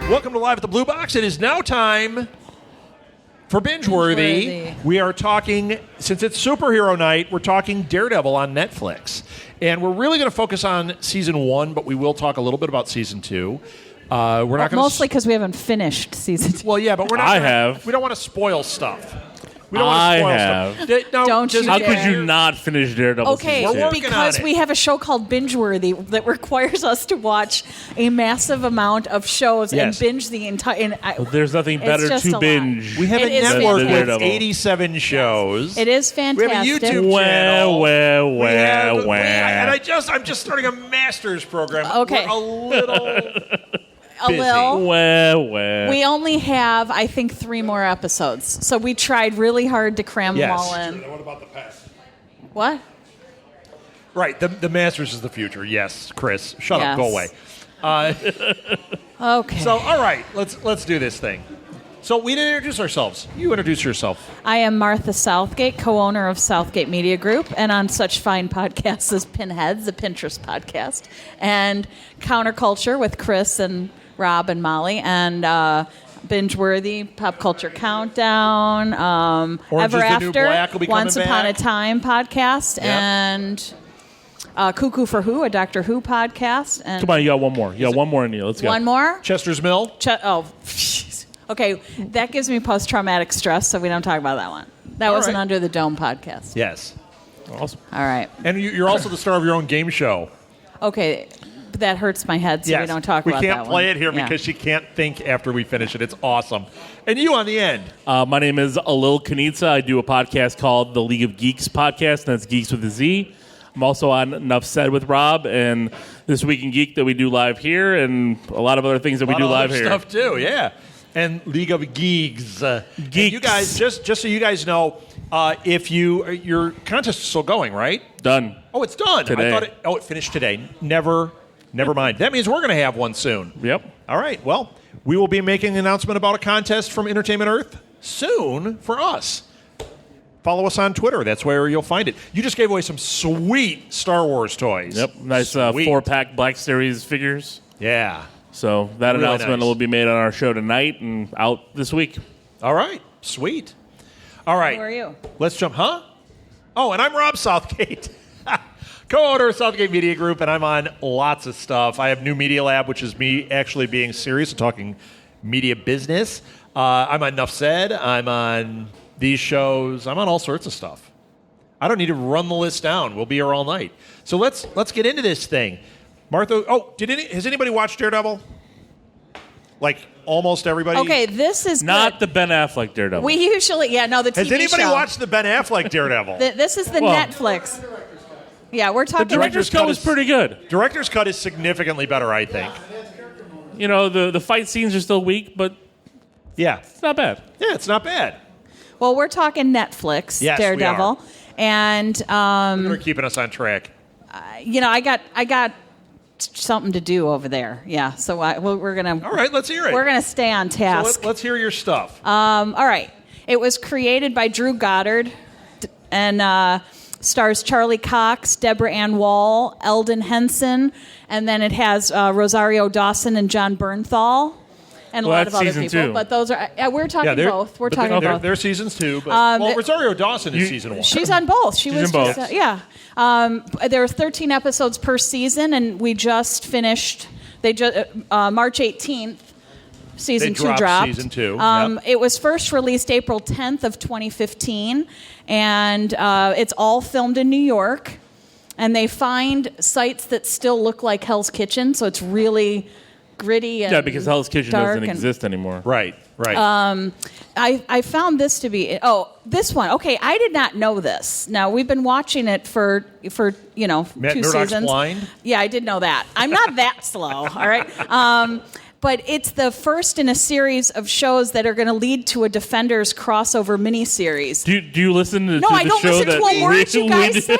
Welcome to Live at the Blue Box. It is now time for Binge-worthy. We are talking, since it's superhero night, we're talking Daredevil on Netflix. And we're really going to focus on season 1, but we will talk a little bit about season 2. We're not going mostly because we haven't finished season 2. Well, yeah, but we're not. I have. We don't want to spoil stuff. We don't want to spoil stuff. No, Don't you How dare. could you not finish Daredevil? Okay, We're working because on it. we have a show called Binge-worthy that requires us to watch a massive amount of shows Yes. and binge the entire. There's nothing better just a to lot. binge. We have It a is network with fantastic. 87 shows. It is We have fantastic. a YouTube channel. Well. And I'm just starting a master's program. Okay. We're a little A busy. little. Well. We only have, I think, 3 more episodes. So we tried really hard to cram them Yes. all in. What about the past? What? Right, the Masters is the future. Yes, Chris, shut up, Yes. go away. Okay. So, all right, let's do this thing. So we didn't introduce ourselves. You introduce yourself. I am Martha Southgate, co-owner of Southgate Media Group, and on such fine podcasts as Pinheads, the Pinterest podcast, and Counterculture with Chris and Rob and Molly, and Binge-worthy, Pop Culture Countdown, Orange Ever is the New After, Black will be coming Once Upon a back. Time podcast, Yep. and Cuckoo for Who, a Doctor Who podcast. And Come on, you got one more. You got one more in you. Let's go. one more? Chester's Mill. Okay, that gives me post-traumatic stress, so we don't talk about that one. That All was an right. Under the Dome podcast. Yes. Awesome. All right. And you're also the star of your own game show. Okay, but that hurts my head, so Yes. we don't talk we about that can't play one. it here Yeah. because she can't think after we finish it. It's awesome. And you on the end. My name is Alil Kanitsa. I do a podcast called the League of Geeks podcast, and that's Geeks with a Z. I'm also on Enough Said with Rob, and This Week in Geek that we do live here, and a lot of other things that we A lot do of live other here. stuff too, yeah. And League of Geeks. And you guys, just so you guys know, if your contest is still going, right? Done. Oh, it's done. Today. I thought it finished today. Never mind. That means we're going to have one soon. Yep. All right. Well, we will be making an announcement about a contest from Entertainment Earth soon for us. Follow us on Twitter. That's where you'll find it. You just gave away some sweet Star Wars toys. Yep. Nice Sweet. 4-pack Black Series figures. Yeah. So that Really announcement nice. will be made on our show tonight and out this week. All right. Sweet. All right. Who are you? Let's jump. Huh? Oh, and I'm Rob Southgate, co-owner of Southgate Media Group, and I'm on lots of stuff. I have New Media Lab, which is me actually being serious and talking media business. I'm on Enough Said. I'm on these shows. I'm on all sorts of stuff. I don't need to run the list down. We'll be here all night. So let's get into this thing. Martha, has anybody watched Daredevil? Like almost everybody? Okay, this is Not good. the Ben Affleck Daredevil. We usually, the TV Has anybody show. watched the Ben Affleck Daredevil? This is the Well- Netflix. Yeah, we're the talking. director's cut was pretty good. Director's cut is significantly better, I think. You know, the fight scenes are still weak, but Yeah. it's not bad. Yeah, it's not bad. Well, we're talking Netflix, Yes, we Daredevil, and They're keeping us on track. I got something to do over there. Yeah, so we're gonna. All right, let's hear it. We're gonna stay on So task. let's hear your stuff. All right. It was created by Drew Goddard and stars Charlie Cox, Deborah Ann Wall, Eldon Henson, and then it has Rosario Dawson and John Bernthal. And a Well, lot of that's other season people, 2. but those are we're talking they're- both. We're but talking they're, both. They're seasons 2, but Rosario Dawson is season 1. She's on both. She She's was in both. just yeah. There are 13 episodes per season, and we just finished. March 18th. Season They 2 dropped. season 2, yep. It was first released April 10th of 2015, and it's all filmed in New York. And they find sites that still look like Hell's Kitchen, so it's really gritty and Yeah, because Hell's Kitchen dark doesn't and- exist anymore. Right. I found this to be this one. Okay, I did not know this. Now we've been watching it for Matt 2 Murdock's seasons. Blind? Yeah, I did know that. I'm not that slow. All right. But it's the first in a series of shows that are going to lead to a Defenders crossover miniseries. Do you listen to No, the I don't show listen that to a word you we guys do? say.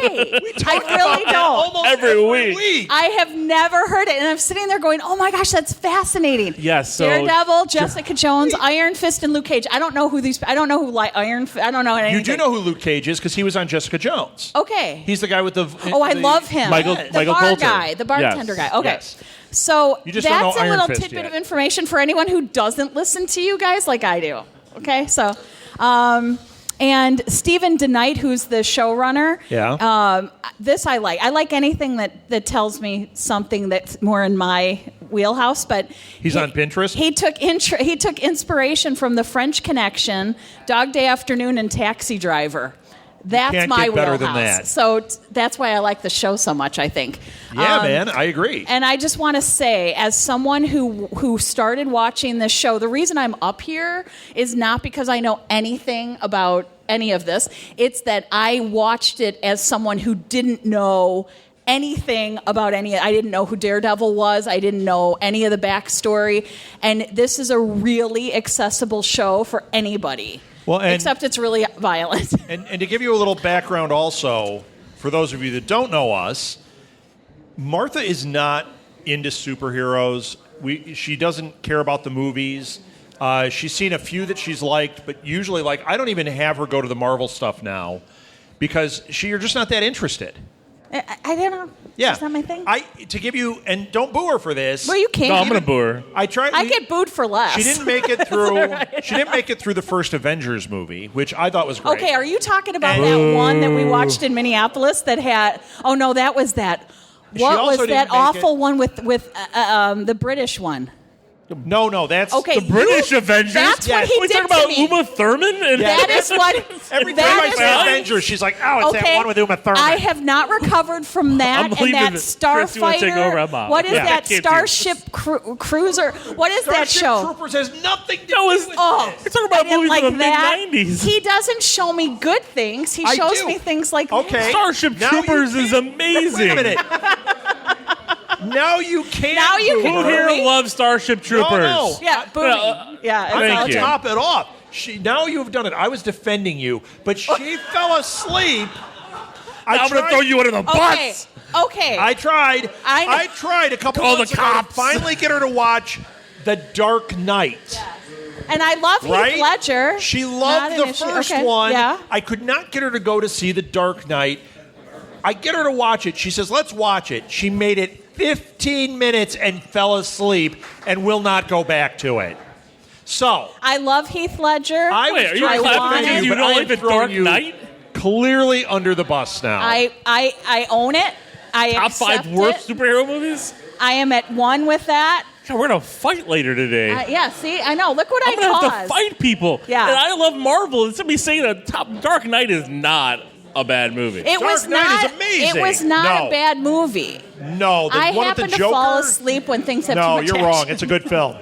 I really don't. Almost Every week. I have never heard it, and I'm sitting there going, "Oh my gosh, that's fascinating!" Yes, so- Daredevil, Jessica Jones, Iron Fist, and Luke Cage. I don't know who these. I don't know who Iron. I don't know anything. You do know who Luke Cage is because he was on Jessica Jones. Okay. He's the guy with the... I love him. Michael the Michael bar Coulter. guy, the bartender Yes. guy. Okay. Yes. So You just don't that's know a Iron little Fist tidbit yet. of information for anyone who doesn't listen to you guys like I do. Okay, so and Stephen DeKnight, who's the showrunner. Yeah. This I like. I like anything that tells me something that's more in my wheelhouse. But He's on Pinterest? He took inspiration from The French Connection, Dog Day Afternoon, and Taxi Driver. That's Can't my get better wheelhouse. than that. So that's why I like the show so much, I think. Yeah, man, I agree. And I just want to say, as someone who started watching this show, the reason I'm up here is not because I know anything about any of this. It's that I watched it as someone who didn't know anything about any. I didn't know who Daredevil was. I didn't know any of the backstory. And this is a really accessible show for anybody. Well, except it's really violent. And to give you a little background also, for those of you that don't know us, Martha is not into superheroes. She doesn't care about the movies. She's seen a few that she's liked, but usually, I don't even have her go to the Marvel stuff now because you're just not that interested. I don't know. Yeah. Is that my thing? To give you, and don't boo her for this. Well, you can't. No, I'm going to boo her. I tried. I get booed for less. She didn't make it through. She didn't make it through the first Avengers movie, which I thought was great. Okay, are you talking about that one that we watched in Minneapolis that had? Oh no, that was that. What also was that didn't make awful it- one with the British one? No, that's Okay, The British Avengers? That's Yes. what he We did talking about to me. Uma Thurman? And That is what. every time that I is say what- Avengers, she's like, "Oh, it's that one with Uma Thurman." I have not recovered from that. I'm And leaving that this. Chris, you wanna take over? I'm Starfighter. out. What is Yeah. that I can't do Starship Cruiser? What is that Starship show? Troopers has nothing to No, do it's- with Oh, this. We're talking about I didn't movies like of the that. mid-90s. He doesn't show me good things. He I shows do. me things like Okay. Starship Now you Troopers is can't- amazing. Wait a minute. Now you can't. Now you boo can Who her. here Really? loves Starship Troopers? No. Yeah, booming. Yeah, I'm Thank going you. to top it off. Now you've done it. I was defending you, but she fell asleep. I'm going to throw you under the Okay. bus. Okay. I tried. I know. I tried a couple Call months the ago to cops. finally get her to watch The Dark Knight. and I love Right? Heath Ledger. She Not loved an the issue. first Okay. one. Yeah. I could not get her to go to see The Dark Knight. I get her to watch it. She says, "Let's watch it." She made it 15 minutes and fell asleep and will not go back to it. So, I love Heath Ledger. I was Wait, are you trying to clapping defend because you but don't I like am The throwing Dark you Knight? clearly under the bus now. I own it. I Top accept 5 worst it. superhero movies? I am at one with that. God, we're going to fight later today. Yeah, see, I know. Look what I'm I going to have caused. to fight people. Yeah. And I love Marvel. And somebody saying a top Dark Knight is not a bad movie. It Dark was Knight not. is amazing. It was not No. a bad movie. No, the I one with the happen to Joker. fall asleep when things have too No, much you're action. wrong. It's a good film.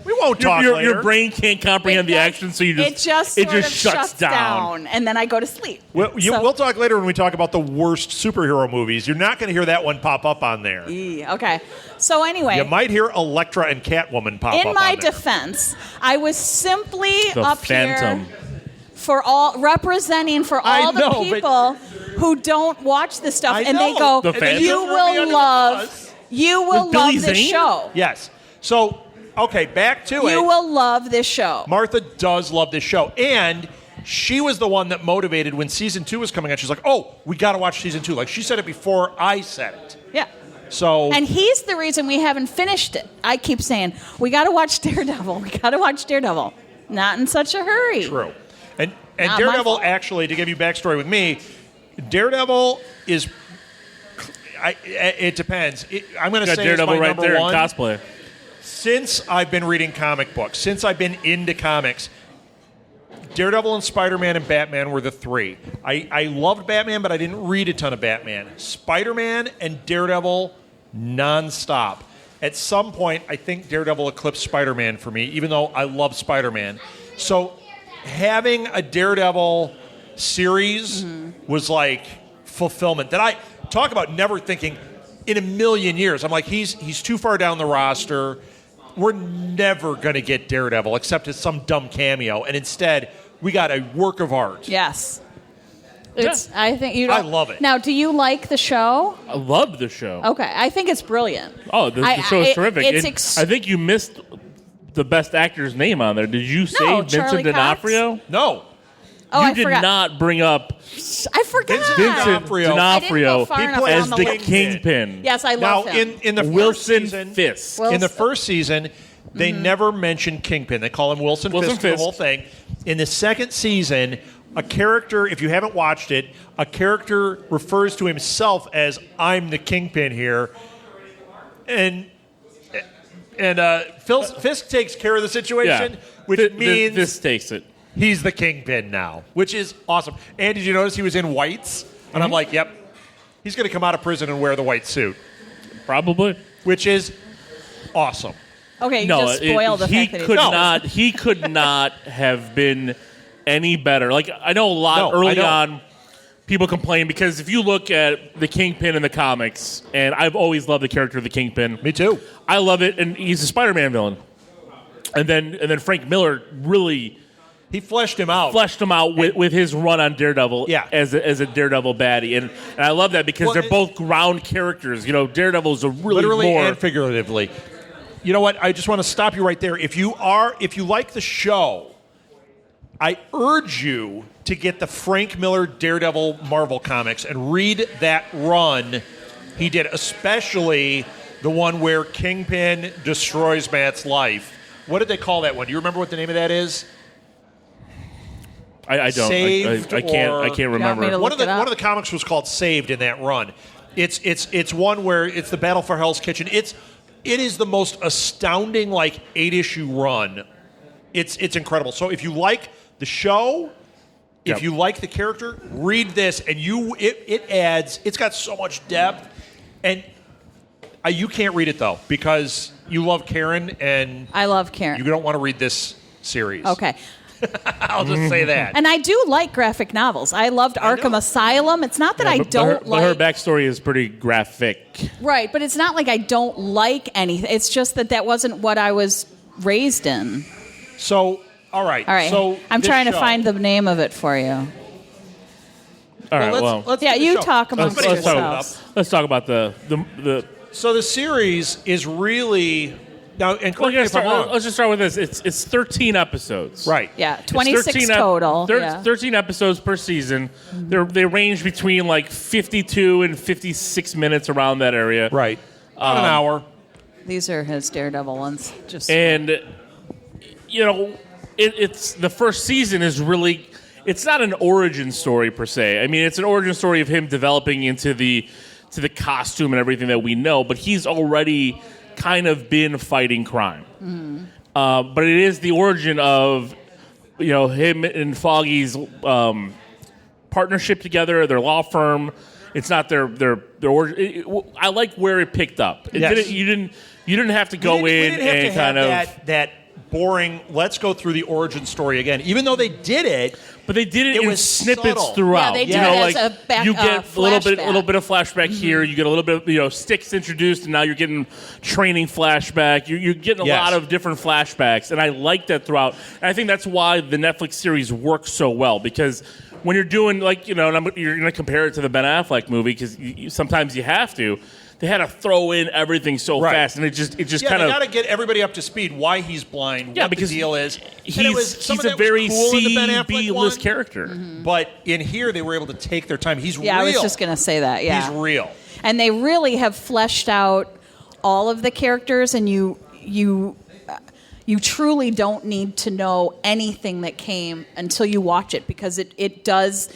We won't talk your later. brain can't comprehend the does- action, so you it just sort of shuts down. and then I go to sleep. We'll talk later when we talk about the worst superhero movies. You're not going to hear that one pop up on there. Okay. So anyway, You might hear Elektra and Catwoman pop up in my on there. defense, I was simply The up Phantom. here for representing for I all know, the but- people who don't watch this stuff, I and they know. go, The Phantom? "You Throw me under will the love, bus." you will With Billy love this Zane? show. Yes. So, okay, back to it. You will love this show." Martha does love this show. And she was the one that motivated when season 2 was coming out. She's like, "Oh, we got to watch season 2." Like, she said it before I said it. Yeah. So, And he's the reason we haven't finished it. I keep saying, we got to watch Daredevil. We got to watch Daredevil. Not in such a hurry. true. And Not my Daredevil, fault. actually, to give you backstory with me, Daredevil is. It depends. I'm going to Got say Daredevil it's my right number there in one. cosplay. Since I've been reading comic books, since I've been into comics, Daredevil and Spider-Man and Batman were the three. I loved Batman, but I didn't read a ton of Batman. Spider-Man and Daredevil, nonstop. At some point, I think Daredevil eclipsed Spider-Man for me, even though I love Spider-Man. So having a Daredevil series was like fulfillment. That I talk about never thinking in a million years. I'm like, he's too far down the roster. We're never going to get Daredevil except as some dumb cameo. And instead, we got a work of art. Yes. I think you. I love it. Now, do you like the show? I love the show. Okay, I think it's brilliant. Oh, the show is terrific. It's And I think you missed the best actor's name on there. Did you say No, Vincent Charlie Cox. D'Onofrio? No. Oh, you I did forgot. not bring up I forgot. Vincent D'Onofrio. I didn't go D'Onofrio far enough plays as down the list. Kingpin. Yes, I Now, love him. in the first Wilson season, Fisk. Wilson- in the first season, they never mentioned Kingpin. They call him Wilson Fisk the whole thing. In the second season, a character, if you haven't watched it, a character refers to himself as "I'm the Kingpin here," and Fisk takes care of the situation, which means Fisk takes it. he's the Kingpin now, which is awesome. And did you notice he was in whites? And I'm like, yep, he's going to come out of prison and wear the white suit, Probably. which is awesome. Okay, you just spoiled the fact that he could not have been any better. Like, I know a lot early on people complain because if you look at the Kingpin in the comics, and I've always loved the character of the Kingpin. Me too. I love it, and he's a Spider-Man villain. And then Frank Miller really He fleshed him out. with his run on Daredevil as a Daredevil baddie. And I love that because they're both ground characters. You know, Daredevil's a really literally more and figuratively. You know what? I just want to stop you right there. If you like the show, I urge you to get the Frank Miller Daredevil Marvel comics and read that run he did, especially the one where Kingpin destroys Matt's life. What did they call that one? Do you remember what the name of that is? I don't. Saved I can't. or- I can't me to remember. look One of it up? the comics was called Saved in that run. It's one where it's the Battle for Hell's Kitchen. It is the most astounding 8-issue run. It's incredible. So if you like the show, if you like the character, read this, and it adds. It's got so much depth, and you can't read it though because you love Karen and I love Karen. you don't want to read this series. Okay. I'll just say that. And I do like graphic novels. I loved Arkham Asylum. It's not that I don't But her backstory is pretty graphic. Right, but it's not like I don't like anything. It's just that wasn't what I was raised in. So, all right. All right. So I'm this trying to show- find the name of it for you. All right. Well, let's Yeah, do the you show. talk amongst Let's talk yourselves. let's talk about the. So the series is really now, and correct me if I'm wrong. Let's just start with this. It's 13 episodes. Right. Yeah, It's 26 total. 13 episodes per season. They range between 52 and 56 minutes around that area. Right. About an hour. These are his Daredevil ones. And it's the first season is really. It's not an origin story per se. I mean, it's an origin story of him developing into the costume and everything that we know. But he's already kind of been fighting crime. But it is the origin of him and Foggy's partnership together, their law firm. It's not their origin. I like where it picked up. You didn't have to go We in didn't have and to kind have of that boring. Let's go through the origin story again. Even though they did it, But they did it in was snippets subtle. throughout. Yeah, they did it as a back- you get a flashback. little bit of flashback here. You get a little bit of Sticks introduced, and now you're getting training flashback. You're getting a lot of different flashbacks, and I like that throughout. And I think that's why the Netflix series works so well because when you're doing you're going to compare it to the Ben Affleck movie because sometimes you have to. They had to throw in everything so fast, and it just kind they of got to get everybody up to speed. Why he's blind? Yeah, what because the deal is. he's a very C-B list character. But in here, they were able to take their time. He's real. Yeah, I was just going to say that. Yeah, He's real. And they really have fleshed out all of the characters, and you truly don't need to know anything that came until you watch it because it does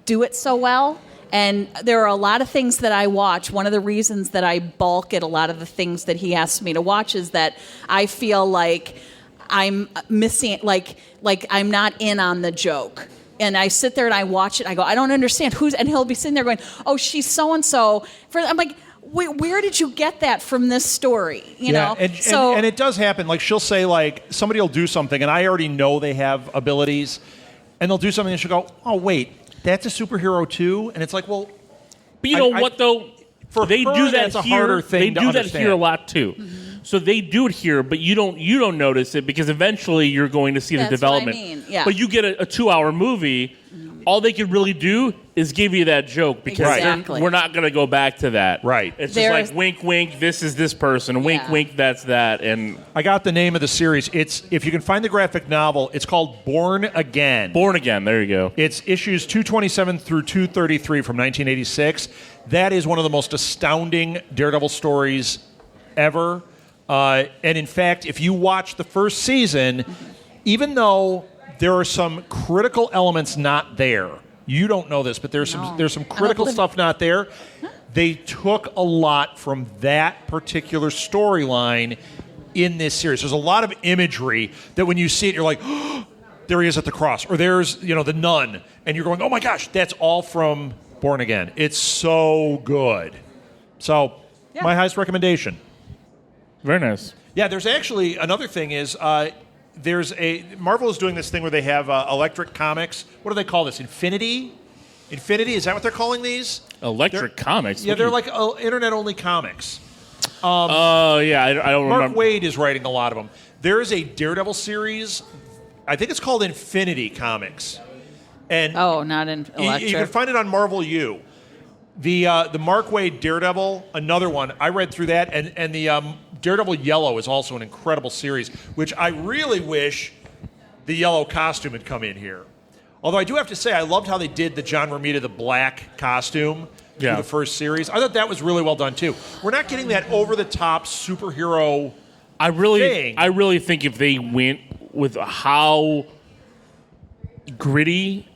do it so well. And there are a lot of things that I watch. One of the reasons that I balk at a lot of the things that he asks me to watch is that I feel like I'm missing, like I'm not in on the joke. And I sit there and I watch it. I go, I don't understand and he'll be sitting there going, oh, she's so and so. I'm like, where did you get that from this story? You know, and it does happen. Like she'll say, somebody will do something, and I already know they have abilities, and they'll do something, and she'll go, oh wait. That's a superhero too, and it's like, well, but you know what though? For they her, do that that's a harder thing They to do that understand. here a lot too. So they do it here, but you don't notice it because eventually you're going to see the That's what I development. mean, yeah. But you get a 2-hour movie all they can really do is give you that joke because Exactly. we're not going to go back to that. Right. It's There's- just like wink, wink. This is this person. Wink, Yeah. wink. That's that. And I got the name of the series. It's if you can find the graphic novel, it's called Born Again. Born Again. There you go. It's issues 227 through 233 from 1986. That is one of the most astounding Daredevil stories ever. And in fact, if you watch the first season, even though there are some critical elements not there, you don't know this, but there's some critical stuff not there. They took a lot from that particular storyline in this series. There's a lot of imagery that when you see it, you're like, oh, there he is at the cross, or there's the nun, and you're going, oh my gosh, that's all from Born Again. It's so good. So my highest recommendation. Very nice. Yeah, there's actually another thing is Marvel is doing this thing where they have Electric Comics. What do they call this? Infinity, is that what they're calling these? Electric Comics. Yeah, they're like internet-only comics. Oh, yeah. I don't Mark remember. Waid is writing a lot of them. There is a Daredevil series. I think it's called Infinity Comics. And not in you Electric. can find it on Marvel U. The Mark Waid Daredevil, another one. I read through that, and the Daredevil Yellow is also an incredible series, which I really wish the yellow costume had come in here. Although I do have to say, I loved how they did the John Romita, the black costume through the first series. I thought that was really well done, too. We're not getting that over-the-top superhero thing. I really think if they went with how gritty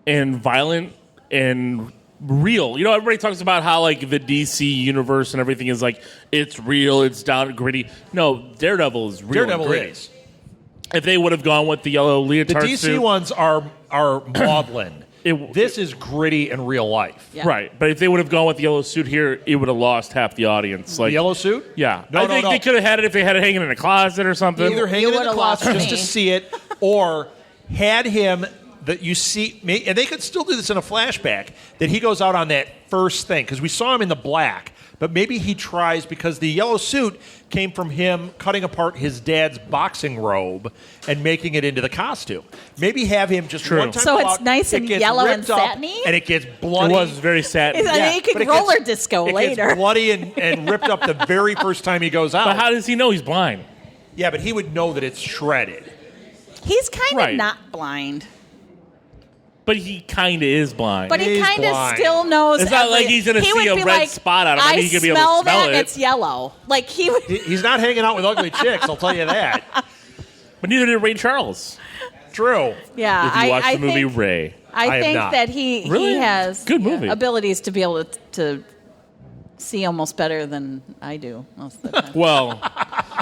and violent and real. Everybody talks about how like the DC universe and everything is like it's real, it's down and gritty. No, Daredevil is real. Daredevil and gritty. is. If they would have gone with the yellow The leotard DC suit, ones are maudlin. This is gritty and real life. Yeah. right? But if they would have gone with the yellow suit here, it would have lost half the audience. Like The yellow suit? yeah, No, I think they could have had it if they had it hanging in a closet or something. Either hang it in the would've lost closet just me. to see it, or had him that you see, and they could still do this in a flashback, that he goes out on that first thing, because we saw him in the black, but maybe he tries, because the yellow suit came from him cutting apart his dad's boxing robe and making it into the costume. Maybe have him just one time So go it's out, nice it and gets yellow and ripped up, satiny? and it gets It bloody. was very sad. And then you but could it roller gets- disco it later. gets bloody and ripped up the very first time he goes out. But how does he know he's blind? Yeah, but he would know that it's shredded. He's kind of Right. not blind. But he kind of is blind. But he He's kind of blind. still knows. It's not like he's gonna he see would a be red like, spot on him. I mean, he's gonna be able to smell smell that it. and it's yellow. Like he would. He's not hanging out with ugly chicks, I'll tell you that. But neither did Ray Charles. True. Yeah, If you watch I the movie think, Ray. I I have think not. that he Really? has Good movie. abilities to be able to see almost better than I do most of the time. Well,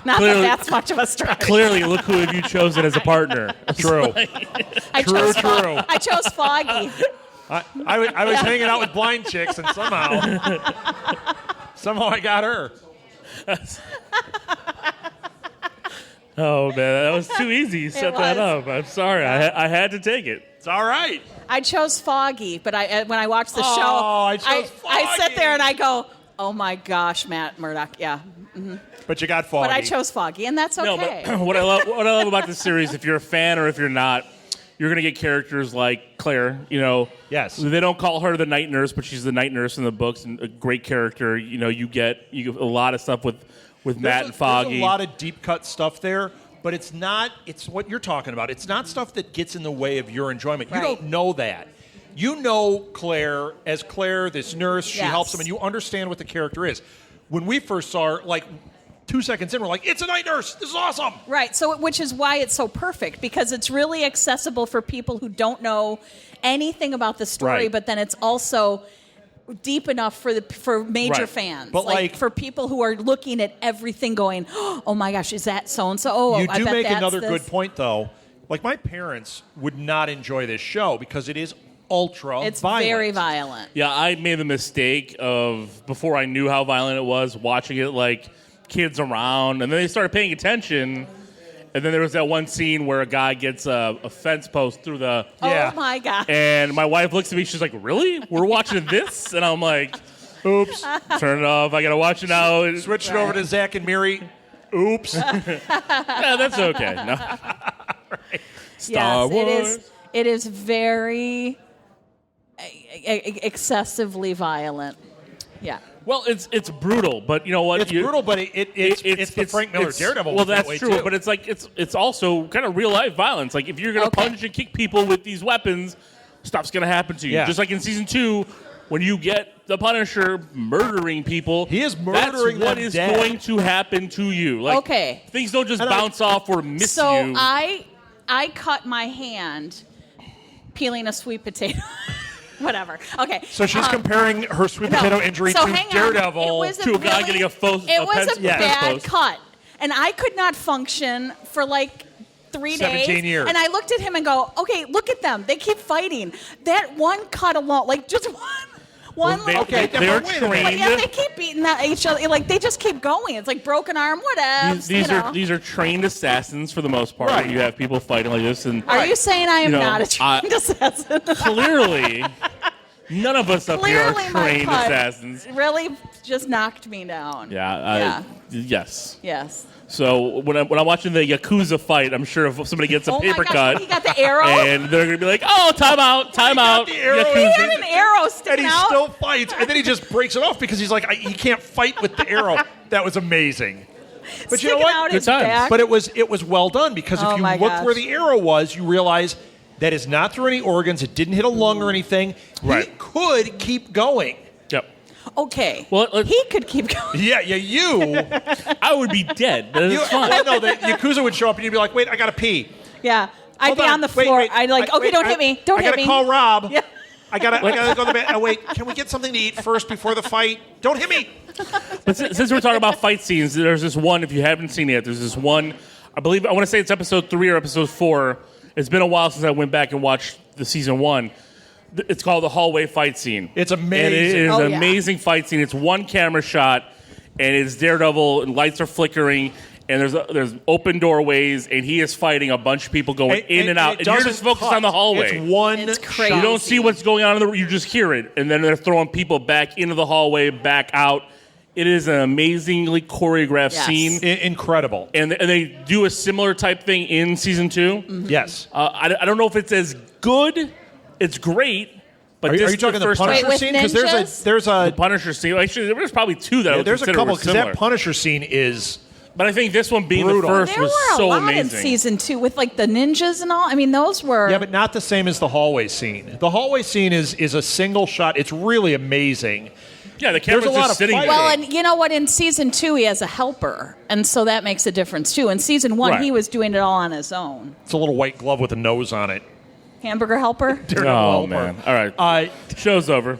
Not clearly- that that's much of a stretch. clearly, look who have you chosen as a partner. True. I chose true. I chose Foggy. I was hanging out with blind chicks, and somehow I got her. Oh, man, that was too easy. You set that was. up. I'm sorry. I had to take it. It's all right. I chose Foggy, but when I watch the Oh, show, I chose I sit Foggy. there and I go, "Oh my gosh, Matt Murdock, yeah." But you got Foggy. But I chose Foggy, and that's okay. No, but what I love about this series, if you're a fan or if you're not, you're going to get characters like Claire. Yes. They don't call her the night nurse, but she's the night nurse in the books, and a great character. You get a lot of stuff with Matt and Foggy. There's a lot of deep cut stuff there, but it's not. It's what you're talking about. It's not stuff that gets in the way of your enjoyment. You Right. don't know that. You know Claire as Claire, this nurse. She Yes. helps them, and you understand what the character is. When we first saw her, like 2 seconds in, we're like, "It's a night nurse. This is awesome." Right. So, which is why it's so perfect, because it's really accessible for people who don't know anything about the story, Right. but then it's also deep enough for major Right. fans. But, like- for people who are looking at everything, going, "Oh my gosh, is that so and so?" Oh, You I do bet make that's another this. good point, though. Like, my parents would not enjoy this show because it is ultra It's violent. very violent. Yeah, I made the mistake of, before I knew how violent it was, watching it like kids around, and then they started paying attention, and then there was that one scene where a guy gets a fence post through the... Yeah. Oh my gosh. And my wife looks at me, she's like, really? We're watching this? And I'm like, oops, turn it off, I gotta watch it now. Switch it over to Zach and Miri. Oops. Yeah, that's okay. No. Star Yes, Wars. it is very excessively violent. Yeah. Well, it's brutal, but you know what? It's brutal, but it's the Frank Miller Daredevil. Well, that's that way true, too. but it's also kind of real life violence. Like if you're going to punch and kick people with these weapons, stuff's going to happen to you. Yeah. Just like in season 2, when you get the Punisher murdering people, he is murdering that's what them is dead. going to happen to you. Like, things don't just bounce off or miss you. So I cut my hand peeling a sweet potato. Whatever. Okay. So she's comparing her sweet potato injury to Daredevil to a guy getting a It was a bad post. cut, and I could not function for like 3 days. 17 years. And I looked at him and go, "Okay, look at them. They keep fighting. That one cut alone, like just one. They're trained. Yeah, they keep beating each other. Like they just keep going. It's like broken arm, whatever. These are trained assassins for the most part. Right. You have people fighting like this, and Are you saying I am not a trained assassin? clearly, none of us up here are trained my cut assassins. Really, just knocked me down. Yes. Yes. So when I'm watching the Yakuza fight, I'm sure if somebody gets a paper cut, he got the arrow, and they're gonna be like, "Oh, time out." The arrow. He had an arrow sticking and he out. still fights, and then he just breaks it off because he's like, he can't fight with the arrow. That was amazing. But you know what? Out his back. But it was well done because if you look where the arrow was, you realize that is not through any organs. It didn't hit a lung or anything. Right. He could keep going. Yep. Okay. Well, he could keep going. Yeah, you. I would be dead, but it's fine. Well, no, the Yakuza would show up and you'd be like, wait, I gotta pee. Yeah. I'd Hold be on the Wait, floor. wait. I'd like, okay, don't hit me. Don't hit me. I gotta call Rob. Yeah. I gotta go to the bed. Oh, wait, can we get something to eat first before the fight? Don't hit me. But since we're talking about fight scenes, there's this one, if you haven't seen it yet, there's this one, I want to say it's episode 3 or episode 4. It's been a while since I went back and watched the season 1. It's called the hallway fight scene. It's amazing. And it is an amazing fight scene. It's one camera shot, and it's Daredevil, and lights are flickering, and there's open doorways, and he is fighting a bunch of people going in and out. And you're just focused on the hallway. It's one It's crazy. You don't see what's going on, you just hear it. And then they're throwing people back into the hallway, back out. It is an amazingly choreographed scene. Incredible. And they do a similar type thing in season 2. Mm-hmm. Yes. I don't know if it's as good. It's great. But are you talking the first Punisher Wait, scene? with Because there's the a Punisher scene. Actually, there's probably 2 that I would there's a consider couple were because similar. that Punisher scene is. But I think this one being brutal. the first There was were a so lot amazing. in season 2 with like the ninjas and all. I mean, those were. Yeah, but not the same as the hallway scene. The hallway scene is a single shot. It's really amazing. Yeah, the camera's There's a lot just of sitting fighting. there. Well, and you know what? In season 2, he has a helper, and so that makes a difference too. In season 1, Right. he was doing it all on his own. It's a little white glove with a nose on it. Hamburger helper. Oh, man. All right. Show's over.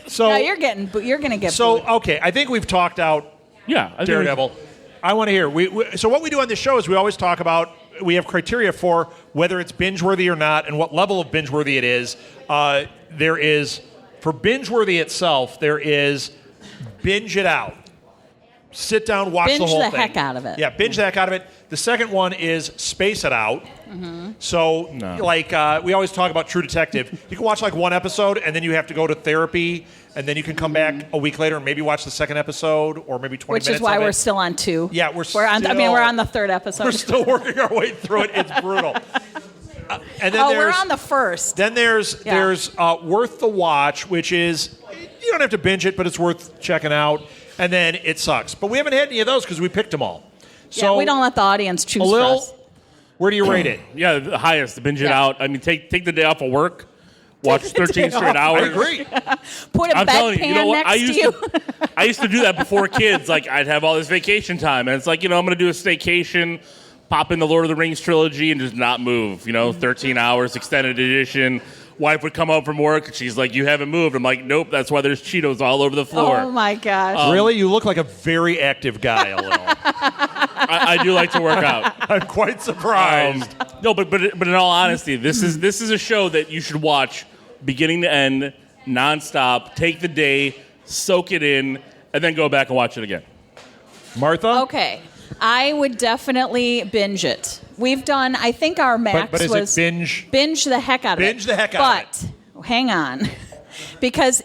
So No, you're gonna get. so booed. okay. I think we've talked out Yeah. I think Daredevil. I want to hear. So what we do on this show is we always talk about. We have criteria for whether it's binge-worthy or not, and what level of binge-worthy it is. There is for binge-worthy itself. There is binge it out. Sit down, watch Binge the whole the thing. heck out of it. Yeah, binge the heck out of it. The second one is space it out. Mm-hmm. So, No. like we always talk about True Detective. You can watch like one episode, and then you have to go to therapy, and then you can come back a week later and maybe watch the second episode, or maybe 20 Which minutes is why of it. we're still on 2. Yeah, we're on. I mean, we're on the 3rd episode. We're still working our way through it. It's brutal. And then Oh, we're there's on the 1st. then there's worth the watch, which is you don't have to binge it, but it's worth checking out. And then it sucks, but we haven't had any of those because we picked them all. So Yeah, we don't let the audience choose a for little. us. Where do you rate it? Yeah, the highest. Binge it Yeah. out. I mean, take the day off of work. Watch Take the 13 day straight off. hours. I agree. Put a I'm telling bedpan you, you know what? next to you. I used to do that before kids. Like, I'd have all this vacation time, and it's like, I'm going to do a staycation, pop in the Lord of the Rings trilogy, and just not move. 13 hours, extended edition. Wife would come home from work, and she's like, "You haven't moved." I'm like, "Nope, that's why there's Cheetos all over the floor." Oh my gosh. Really, you look like a very active guy. A little. I do like to work out. I'm quite surprised. No, but in all honesty, this is a show that you should watch beginning to end, nonstop. Take the day, soak it in, and then go back and watch it again. Martha. Okay. I would definitely binge it. We've done, I think our max But is was it binge? binge the heck out of it. Binge the heck out of But hang on, because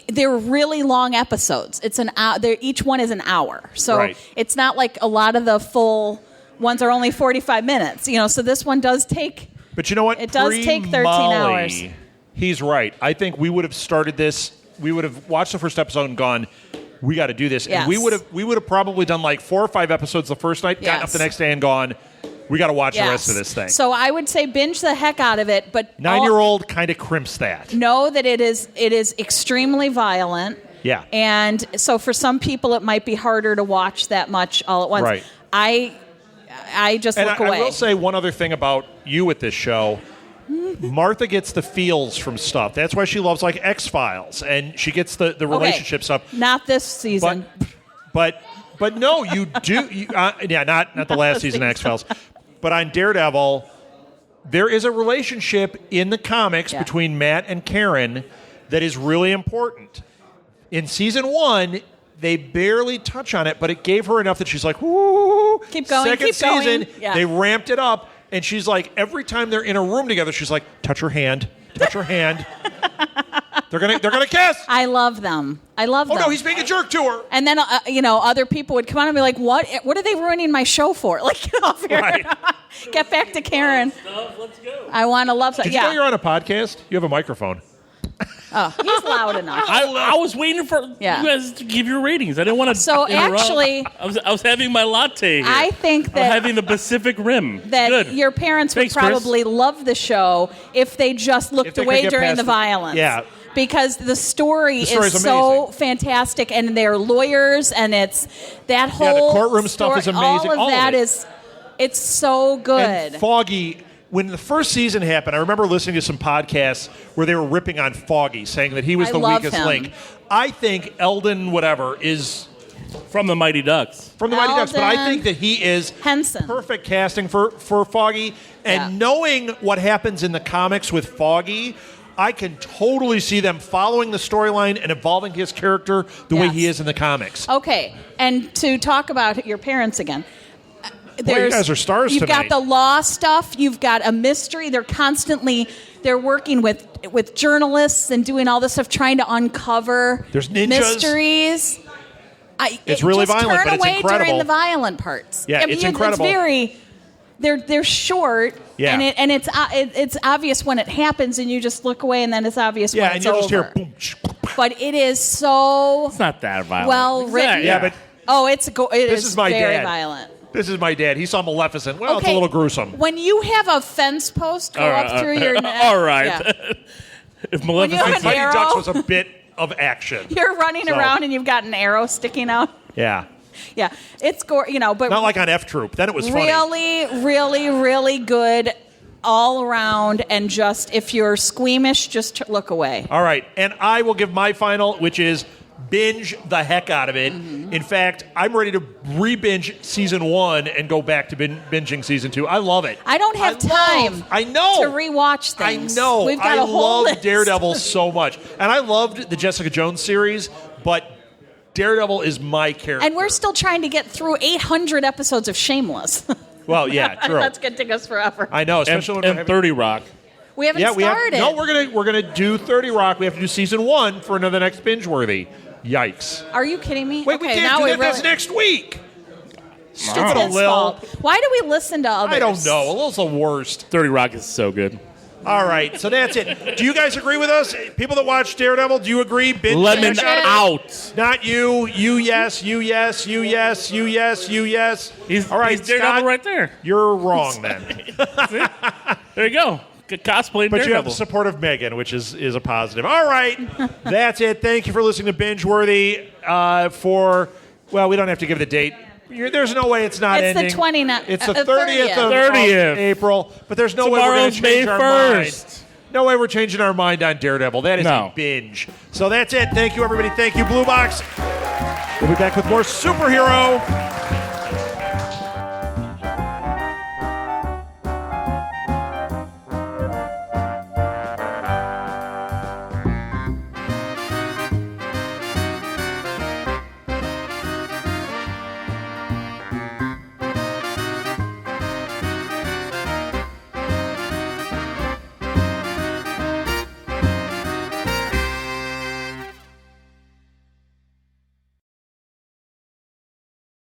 they're really long episodes. It's an hour. Each one is an hour, so Right. it's not like a lot of the full ones are only 45 minutes. So this one does take. But you know what? It does take 13 hours. he's right. I think we would have started this. We would have watched the first episode and gone, we got to do this. Yes. And we would have probably done like 4 or 5 episodes the first night, gotten up the next day and gone, we got to watch the rest of this thing. So I would say binge the heck out of it, but 9-year-old kind of crimps that. know that it is extremely violent. Yeah. And so for some people, it might be harder to watch that much all at once. Right. I just look away. I will say one other thing about you with this show. Martha gets the feels from stuff. That's why she loves like X-Files, and she gets the relationship stuff. Not this season. But no, you do. Not the last season of X-Files. But on Daredevil, there is a relationship in the comics between Matt and Karen that is really important. In season 1, they barely touch on it, but it gave her enough that she's like, whoo. Keep going, Second keep season, going. Yeah. they ramped it up, and she's like, every time they're in a room together, she's like, touch her hand. They're gonna kiss. I love them. Oh no, he's being a jerk to her. And then other people would come on and be like, "What are they ruining my show for? Like, get off here, Right. Get back to Karen. Let's go. I want to love." Did you know you're on a podcast? You have a microphone. Oh, he's loud enough. I was waiting for you guys to give your ratings. I didn't want to. So actually, I was having my latte here. I think I'm that having the Pacific Rim. that Good. your parents Thanks, would probably love the show if they just looked they could away get during past the violence. Yeah. Because the story story's is so amazing. fantastic, and they're lawyers, and it's that whole courtroom stuff is amazing. All of All of that it. is, it's so good. And Foggy, when the first season happened, I remember listening to some podcasts where they were ripping on Foggy, saying that he was I the love weakest him. link. I think Eldon, whatever, is From the Mighty Ducks. from the Mighty Ducks, but I Eldon think that he is Henson. perfect casting for Foggy. And knowing what happens in the comics with Foggy, I can totally see them following the storyline and evolving his character the way he is in the comics. Okay, and to talk about your parents again. Boy, you guys are stars You've tonight. got the law stuff. You've got a mystery. They're working with journalists and doing all this stuff, trying to uncover There's ninjas. mysteries. It's really just violent, turn but it's away incredible. during the violent parts. Yeah, it's incredible. It's very. They're short, Yeah. and it's obvious when it happens, and you just look away, and then it's obvious when and it's you'll over. just hear boom. But it is so It's not that violent. well written. Yeah, but it this is my very dad. violent. This is my dad. He saw Maleficent. Well, it's a little gruesome. When you have a fence post go up through your neck, All right. yeah. If When you have Maleficent, an Mighty arrow. Ducks was a bit of action. You're running So- around and you've got an arrow sticking out. Yeah. Yeah, it's but Not like on F Troop. Then it was funny. really, really, really good all around. And just if you're squeamish, just look away. All right. And I will give my final, which is binge the heck out of it. Mm-hmm. In fact, I'm ready to re-binge season 1 and go back to binging season 2. I love it. I don't have time. I know. to rewatch I things. know. We've got I a whole love list. Daredevil so much. And I loved the Jessica Jones series, but Daredevil is my character. And we're still trying to get through 800 episodes of Shameless. Well, yeah, true. That's going to take us forever. I know, especially when we're and having 30 Rock. We haven't started. we're gonna do 30 Rock. We have to do season 1 for another next binge worthy. Yikes! Are you kidding me? Wait, we okay, can't now do we that. really, That's next week. It's Stupid his Lil. fault. Why do we listen to others? I don't know. Lil's the worst. 30 Rock is so good. All right, so that's it. Do you guys agree with us? People that watch Daredevil, do you agree? Binge Lemon the heck out. Not you. You yes. You yes. You yes. You yes. You yes. All right, he's Daredevil Scott, right there. You're wrong then. There you go. Cosplay But Daredevil. you have the support of Megan, which is a positive. All right, that's it. Thank you for listening to Binge Worthy. Well, we don't have to give the date. There's no way it's not It's ending. the 29th. It's the 30th of 30th. April. But there's no way we're going Tomorrow's to change May our 1st. mind. No way we're changing our mind on Daredevil. That is No. a binge. So that's it. Thank you, everybody. Thank you, Blue Box. We'll be back with more superhero